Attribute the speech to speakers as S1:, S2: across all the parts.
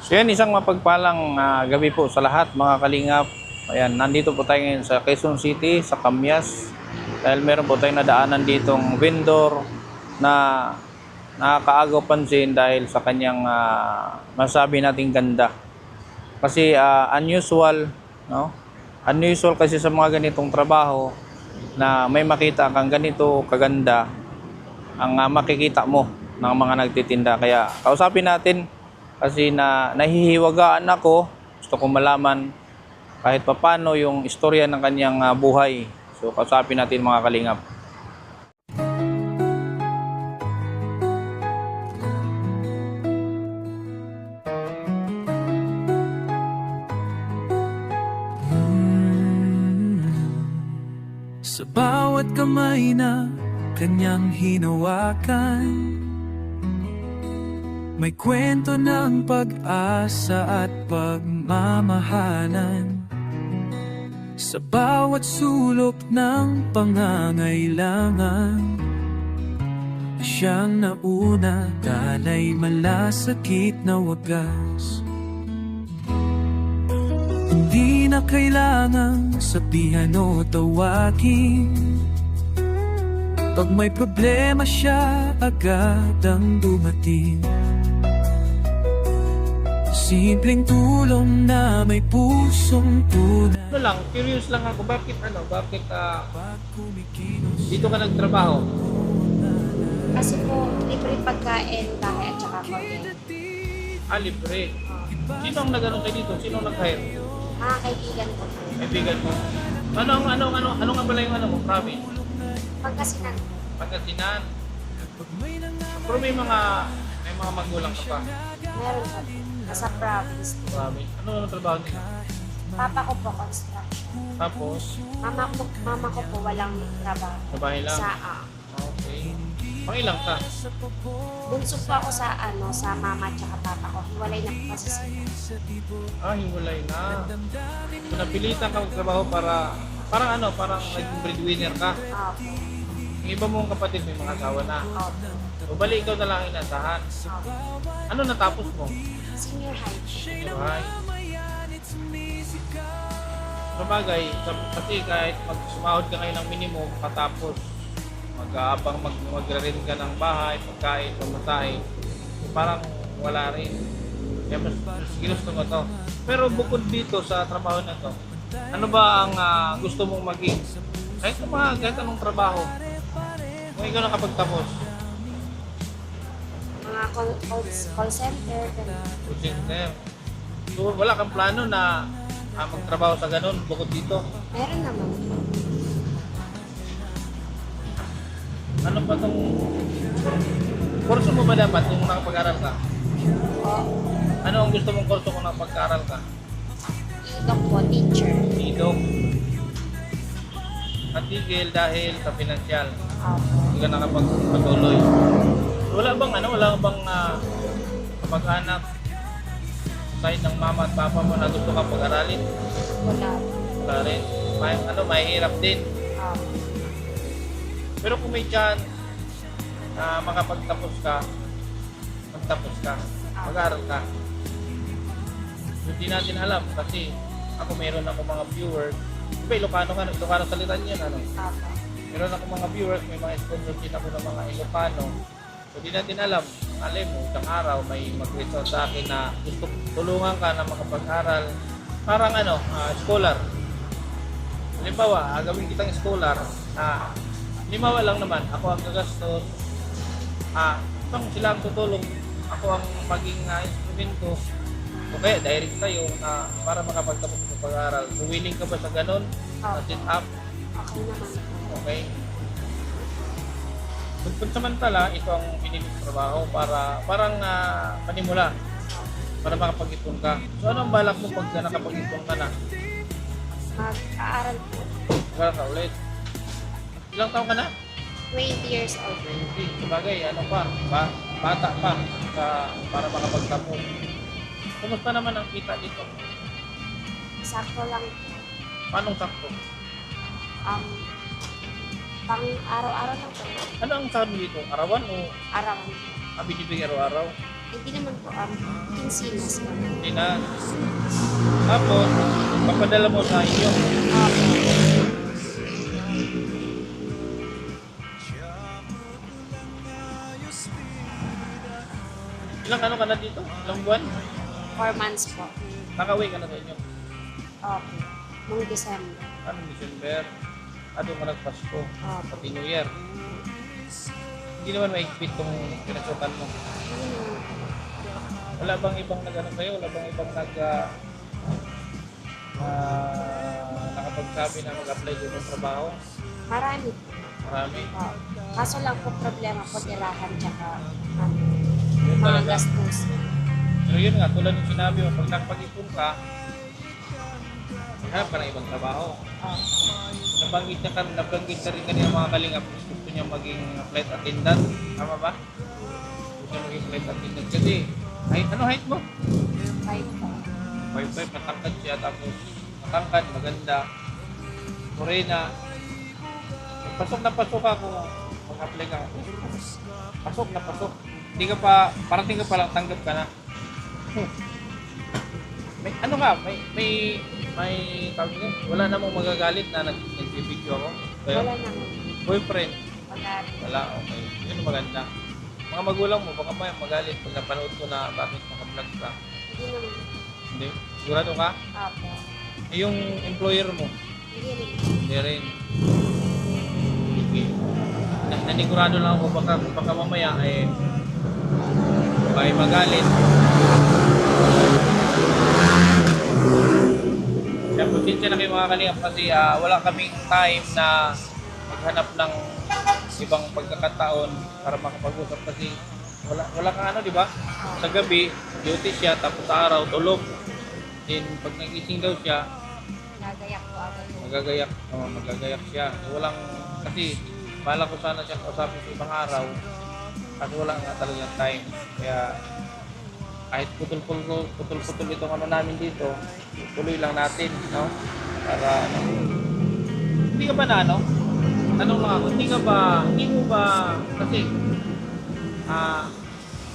S1: So yan, isang mapagpalang gabi po sa lahat mga kalingap. Ayan, nandito po tayo ngayon sa Quezon City, sa Camyas. Dahil meron po tayong nadaanan ditong vendor na nakakaagaw pansin dahil sa kanyang masabi nating ganda. Kasi unusual, no? Unusual kasi sa mga ganitong trabaho na may makita kang ganito kaganda ang makikita mo ng mga nagtitinda. Kaya kausapin natin kasi nahihiwagaan ako. Gusto kong malaman kahit papano yung istorya ng kanyang buhay. So kausapin natin mga kalingap.
S2: Sa bawat kamay na kanyang hinawakan, may kwento ng pag-asa at pagmamahalan. Sa bawat sulok ng pangangailangan, siyang nauna, talay malasakit na wagas. Hindi na kailangang sabihan o tawagin, pag may problema siya agad ang dumating. Simpleng tulong na may pusong tunay.
S1: Ano lang, curious lang ako, bakit dito ka nagtrabaho?
S3: Kasi po, libre pagkain, bahay at saka kuryente.
S1: Libre. Sino ang nag-ano kayo dito? Sino nag-hire?
S3: Mga kaibigan ko po.
S1: Kaibigan mo. Ano nga pala yung province?
S3: Pagkasinan po.
S1: Pagkasinan. Pero may mga magulang ka pa.
S3: Meron po. Nasa province po.
S1: Province. Ano ang trabaho nila?
S3: Papa ko po, construction.
S1: Tapos,
S3: Mama ko po, walang trabaho.
S1: sa bahay lang?
S3: Sa,
S1: Okay. Pangilang ka?
S3: bunso po ako sa mama at saka papa ko. Hiwalay na po kasi sila.
S1: Hiwalay na. So, napilitan ka magtrabaho parang naging breadwinner ka.
S3: Opo.
S1: Yung iba mong kapatid may mga asawa na.
S3: Opo.
S1: O bali, ikaw na lang ang inasahan.
S3: Opo.
S1: Ano natapos mo?
S3: Senior high.
S1: Alright. Sabagay, kasi kahit sumahod ka ngayon ng minimum, katapos mag-aabang magre-rent ka ng bahay, pagkain, pamasahe, parang wala rin. Kaya mas ginusto ko to. Pero bukod dito sa trabaho na to, ano ba ang gusto mong maging? Kahit anong trabaho, kung ikaw nakapagtapos,
S3: Mga call center. Ganun.
S1: call center. So wala kang plano na magtrabaho sa ganun bukod dito.
S3: Meron naman.
S1: Ano ba itong kurso mo ba dapat kung nakapag-aral ka?
S3: O,
S1: Ano ang gusto mong kurso kung nakapag-aral ka?
S3: idok po, teacher.
S1: Idong. Natigil dahil sa pinansyal.
S3: Opo.
S1: Hindi ka nakapagpatuloy. Wala bang kamag-anak side ng mama at papa mo na gusto kang pag-aralin?
S3: Wala.
S1: Wala rin. Mahirap din.
S3: Opo.
S1: Pero kung may chance na magtapos ka, mag-aral ka. Hindi natin alam kasi ako meron ako mga viewers. Diba, Ilocano salita niyan, ano?
S3: Opo.
S1: Meron ako mga viewers, may mga sponsor din ako ng mga Ilocano. So di natin alam, mo, isang araw may mag-reach out sa akin na gusto tulungan ka na makapag-aral. Parang scholar. Halimbawa, gawin kitang scholar, halimbawa lang naman, ako ang gagastos, sila ang tutulong, ako ang maging instrumento, o kaya direct sa'yo para makapagtapos ng pag-aaral. So willing ka ba sa ganun? Na sit up?
S3: Okay naman.
S1: Okay. Pansamantala, ito ang piniling trabaho parang panimula para makapag-ipon ka. So ano ang balak mo pag nakapag-ipon ka na?
S3: Mag-aaral po.
S1: Mag-aaral ka ulit. Ilang taon ka na?
S3: 20 years old.
S1: 20. Sabagay, bata pa para makapagtapos. Kumusta naman ang kita dito?
S3: Sakto lang po.
S1: Paano sakto?
S3: Pang araw-araw lang po.
S1: Ano ang sahod mo dito? Arawan o
S3: Araw.
S1: binibigay araw-araw?
S3: Hindi naman po, kinsinas po.
S1: Hindi na. Tapos, papadala mo sa inyo.
S3: Opo.
S1: Ilang ano ka na dito? Ilang buwan?
S3: 4 months po.
S1: Nakaway ka na sa inyo.
S3: Opo. Noong December.
S1: Anong December? Doon ka nagpasko. Pati New Year. Hindi naman maigpit tong pinasukan mo. Wala bang ibang nag-ano kayo? Wala bang ibang nakapagsabi na mag-apply dito ng trabaho?
S3: Marami po.
S1: Marami.
S3: Kaso lang po problema po tirahan tsaka
S1: Yun
S3: mga
S1: talaga.
S3: gastos.
S1: Pero yun nga, tulad ng sinabi mo, pag nakapag-ipon ka, maghanap ka ng ibang trabaho. Nabanggit na rin kanina mga kalingap, gusto niya maging flight attendant. Tama ba? Gusto niya maging flight attendant. Kasi, ano height mo?
S3: 5 po.
S1: 5'5", matangkad siya, tapos matangkad, maganda, morena. Pasok na pasok ka kung mag-apply ka. Pasok na pasok. Hindi ka pa, parating ka pa lang, tanggap ka na. May, ano ka, may tawag niya, wala namang magagalit na nag-video ako. Kayo?
S3: Wala naman.
S1: Boyfriend?
S3: Wala rin.
S1: Wala, okay. Yun ang maganda. Mga magulang mo, baka may magalit pag napanood ko na bakit naka-vlog ka.
S3: Hindi naman.
S1: Hindi? Sigurado ka?
S3: Opo.
S1: Eh, yung employer mo,
S3: Hindi rin.
S1: hindi rin. Sige. Nanigurado lang ako baka mamaya baka magalit. Kaya pasensya na kayo mga kalingap kasi wala kaming time na maghanap ng ibang pagkakataon para makapag-usap kasi wala kang ano, di ba? Sa gabi, duty siya, tapos sa araw, tulog. Then, pag nagising daw siya,
S3: Nagayak po agad.
S1: magagayak siya. So, walang, kasi, bala ko sana siya kausapin sa ibang araw, kasi wala nga talagang time. Kaya, kahit putol-putol itong ano namin dito, tuloy lang natin, no? Para, hindi ka ba na, ano? Tanong lang ako, hindi mo ba, kasi,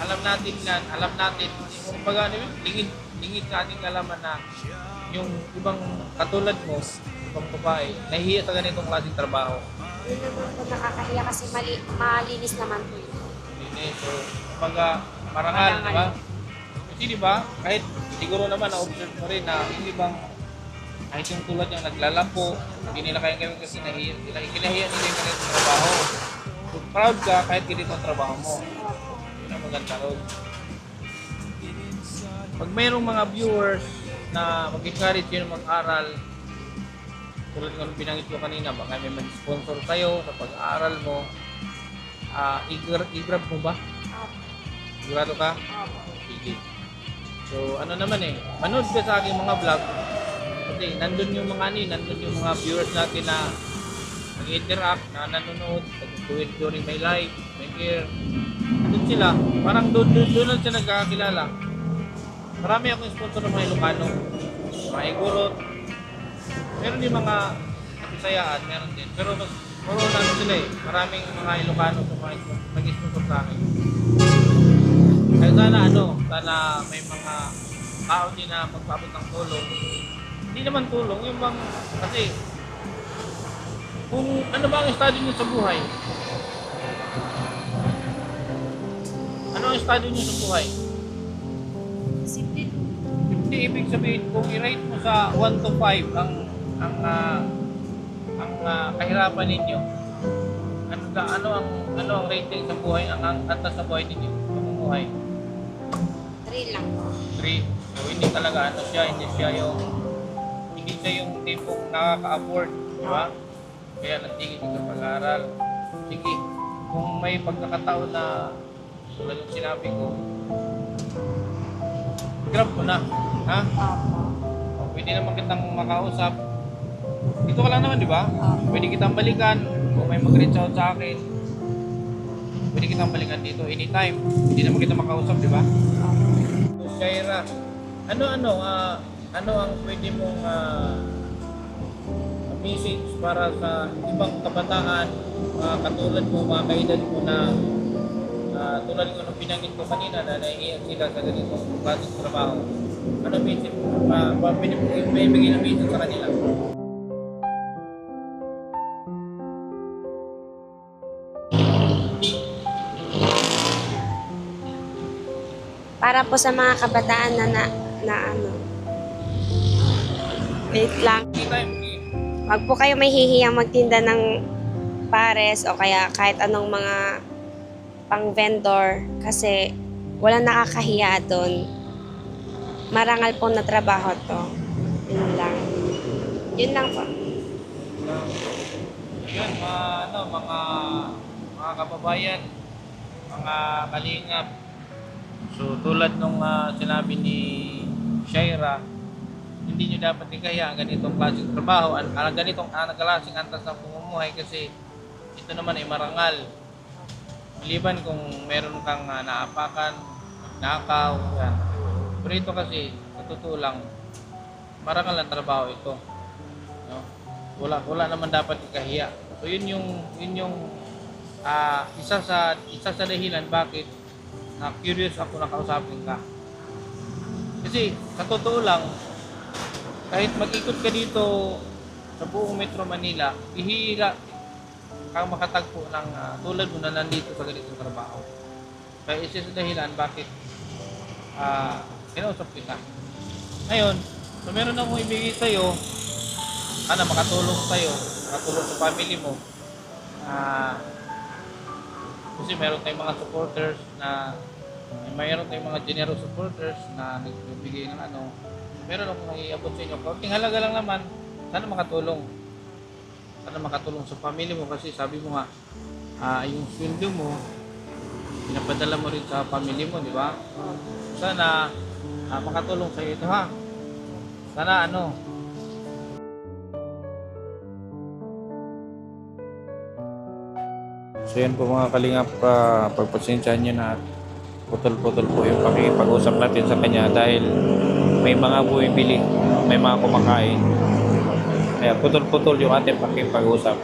S1: alam natin, kumbaga, lingid sa ating kalaman na yung ibang katulad mo, ibang babae, nahihiya sa ganitong klaseng trabaho.
S3: Hindi naman po nakakahiya kasi malinis naman po yun.
S1: So, kumbaga, marangal, di ba?
S3: Marangal.
S1: Kasi di ba, kahit siguro naman na-observe mo rin na yung ibang, kahit yung tulad yung naglalampo, hindi nila kayang gawin kasi nahihiya nila, ikinahiya nila yung ganitong trabaho. So, proud ka kahit ganito ang trabaho mo. Yun ang maganda ron. Pag mayroong mga viewers na mag-encourage yun mag-aral, tulad ng binanggit ko kanina, baka may mag-sponsor kayo sa pag-aaral mo, i-grab mo ba?
S3: Opo.
S1: Sigurado ka?
S3: Opo.
S1: Sige. So, ano naman manood ka sa aking mga vlog, kasi nandun yung mga viewers natin na nag-interact, na nanonood, nag-tweet during my life, my care. Nandun sila, parang doon lang sila nagkakakilala. Marami akong sponsor ng mga Ilocano, mga Igorot, meron din mga Bisayaan, meron din. Pero mas puro lang sila maraming mga Ilocano sa mga nag-sponsor sa akin. Kaya sana may mga tao din na magpabot ng tulong. Hindi naman tulong, yung bang, kasi kung ano ba ang estado nyo sa buhay? Ano ang estado nyo sa buhay?
S3: Simple.
S1: Hindi ibig sabihin kung i-rate mo sa 1 to 5 ang kahirapan ninyo. Ano ang rating sa buhay, ang atas sa buhay ninyo, pamumuhay?
S3: 3 lang po.
S1: 3. So hindi talaga hindi siya yung tipong nakaka-afford, di ba? Kaya natigil ka sa pag-aaral. Sige, kung may pagkakataon na tulad ng sinabi ko, grab mo na, ha?
S3: Opo.
S1: Pwede naman kitang makausap. Dito ka lang naman, di ba? Pwede kitang balikan. Kung may mag-reach out sa akin, pwede kitang balikan dito anytime. Hindi naman kita makausap, di ba? So, Shaira, ano ang pwede mong message para sa ibang kabataan, katulad mo, mga kaedad mo na tulad ko nung pinangin ko kanina na naiiyak sila sa ganitong klaseng trabaho. Ano message may bigay na message sa kanila?
S3: Para po sa mga kabataan na ano. Wait lang.
S1: Hindi tayo
S3: Wag po kayo may hihiyang magtinda ng pares o kaya kahit anong mga pang vendor kasi walang nakakahiya doon. Marangal po na trabaho to. Yun lang. Yun lang po.
S1: yun, mga kababayan, mga kalingap. So tulad nung sinabi ni Shaira, hindi nyo dapat ikaya ang ganitong klaseng trabaho, ang ganitong klaseng antas ng pumumuhay kasi ito naman ay marangal. Maliban kung meron kang naapakan, nakaw, yan. Pero ito kasi, sa totoo lang, marangal ang trabaho ito. No? Wala naman dapat ikahiya. So yun yung isa sa dahilan bakit curious ako na kausapin ka. Kasi sa totoo lang, kahit mag-ikot ka dito sa buong Metro Manila, bihira kang makatagpo ng tulad mo na nandito sa ganitong trabaho. Kaya isa sa dahilan bakit kinausap kita. Ngayon, so meron akong ibigay sa'yo, sana makatulong sa'yo, makatulong sa family mo. Kasi meron tayong mga supporters na mayroon tayong mga generous supporters na nagbibigay ng meron akong naiabot sa inyo. Kaunting halaga lang naman, sana makatulong. Sana makatulong sa family mo kasi sabi mo nga, yung sweldo mo, pinapadala mo rin sa family mo, di ba? Sana makatulong sa ito ha. Sana So yan po mga kalingap, pagpasensyahan nyo na putol-putol po yung pakikipag-usap natin sa kanya dahil may mga bumibili, may mga kumakain. Kaya putol-putol yung ating pakikipag-usap.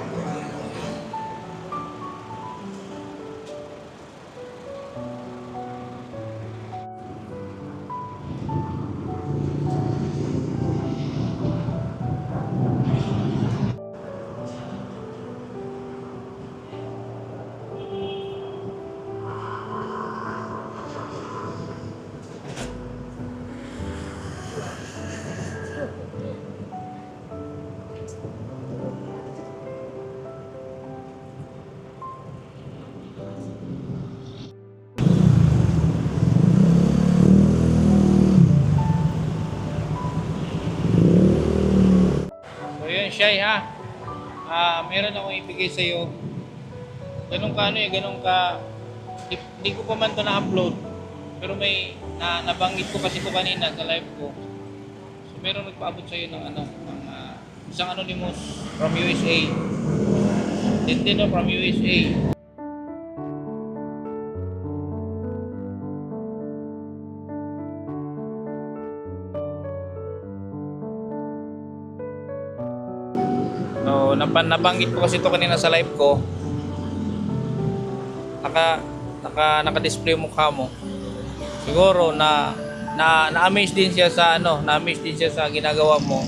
S1: Shy ha, meron akong ibigay sa iyo. Ganun ka hindi ko pa man to na-upload. Pero may nabanggit ko kasi ko kanina sa live ko. So meron nagpaabot sa iyo ng isang anonymous from USA. Nintendo from USA. So, nabanggit ko kasi ito kanina sa live ko. Naka-display yung mukha mo. Siguro na-amaze din siya sa na-amaze din siya sa ginagawa mo.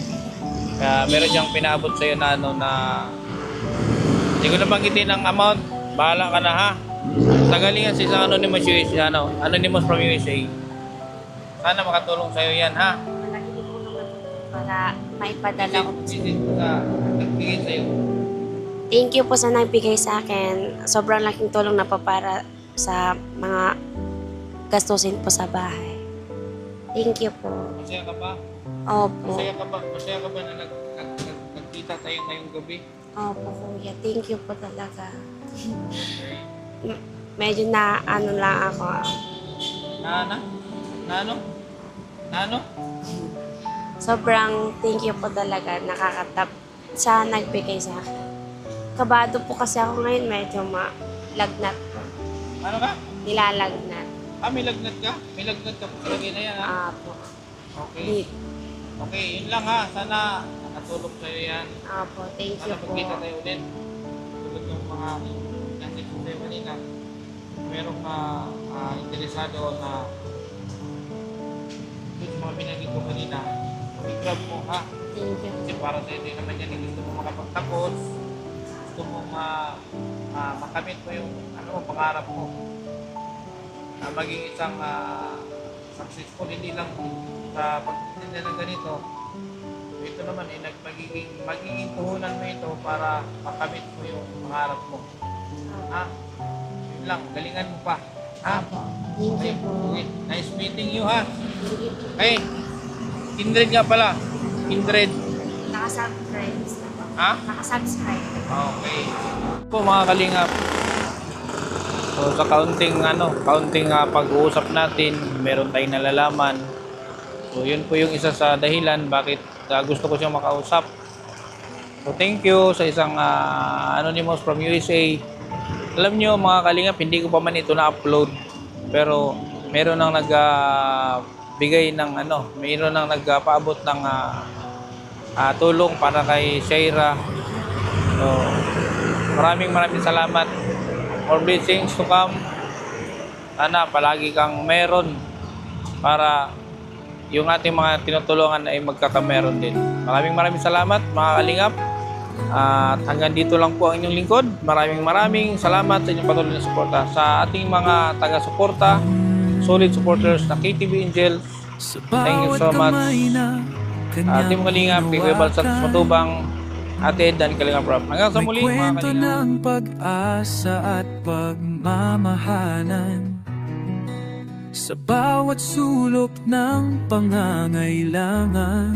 S1: Kaya meron siyang pinaabot sa iyo na hindi ko nabanggitin ang amount. Bahala ka na ha. Tagalingan si sa anonymous USA, anonymous from USA. Sana makatulong sa iyo yan ha.
S3: Malaki din po naman para maipadala ko po sa
S1: nagbigay sa'yo.
S3: Thank you po sa nagbigay sa akin. Sobrang laking tulong na po para sa mga gastusin po sa bahay. Thank you po.
S1: Masaya ka ba?
S3: Opo.
S1: Masaya ka ba na nagkita tayo ngayong gabi?
S3: Opo, kuya. Thank you po talaga.
S1: Okay.
S3: Medyo na lang ako.
S1: Nano?
S3: Sobrang thank you po talaga. Nakakatap sa nagbigay sa akin. Kabado po kasi ako ngayon. Medyo lagnat po.
S1: Ano ka?
S3: Nilalagnat.
S1: May lagnat ka? May lagnat ka po talaga na yan ha?
S3: Opo.
S1: Okay. Okay, yun lang ha. Sana nakatulong sa'yo yan.
S3: Opo, thank you
S1: Sana
S3: po.
S1: magkita tayo ulit. Tulad ng mga nandito sa'yo kanina. meron ka interesado na yung mga binanggit ko kanina, i-grab mo ha.
S3: Thank you.
S1: Kasi para sa hindi naman yan, gusto mo makapagtapos, gusto mo makamit mo yung pangarap mo na maging isang successful, hindi lang sa pagtitinda ng ganito. Ito naman magiging puhunan mo ito para makamit mo yung pangarap mo. Ha? Yun lang, galingan mo pa. Ha?
S3: Thank you po.
S1: Okay. Nice meeting you ha.
S3: Thank you po.
S1: Hey, Kindred nga pala. Kindred.
S3: Nakasubscribe.
S1: Ha?
S3: Nakasubscribe.
S1: Okay. Po mga kalingap. So sa kaunting pag-uusap natin, meron tayong nalalaman. So yun po yung isa sa dahilan bakit gusto ko siyang makausap. So thank you sa isang anonymous from USA. Alam nyo mga kalingap, hindi ko pa man ito na-upload. Pero meron nang nagbigay ng meron nang nagpaabot ng tulong para kay Shaira. So maraming salamat. More blessings to come. Sana palagi kang meron para yung ating mga tinutulungan ay magkakameron din. Maraming salamat mga kalingap. At hanggang dito lang po ang inyong lingkod. Maraming salamat sa inyong patuloy na suporta. Sa ating mga taga-suporta, solid supporters na KTV Angels, thank you so much. Ating mga kalingap, kay Kuya Bal Santos Matubang, Ate Ed dan Kalingap Rob. Hanggang sa muli mga
S2: kwento
S1: kalingap.
S2: ng pag-asa at pagmamahalan sa bawat sulok ng pangangailangan.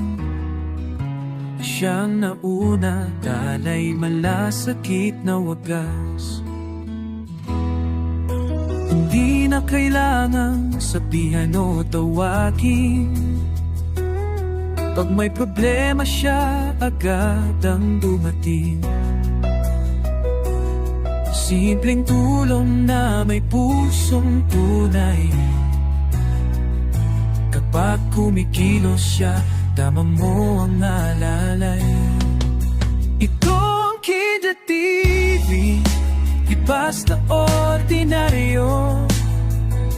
S2: Siyang nauna, dalay malasakit na wagas. Hindi na kailangang sabihan o tawagin. Pag may problema siya, agad ang dumating. Simpleng tulong na may pusong tunay. Kapag kumikilos siya, tama mo ang alalay. Ito ang Kindred TV, di basta ordinaryo.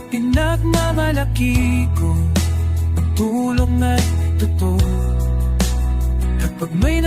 S2: Pinagmamalaki ko ang tulong at totoo. Kapag may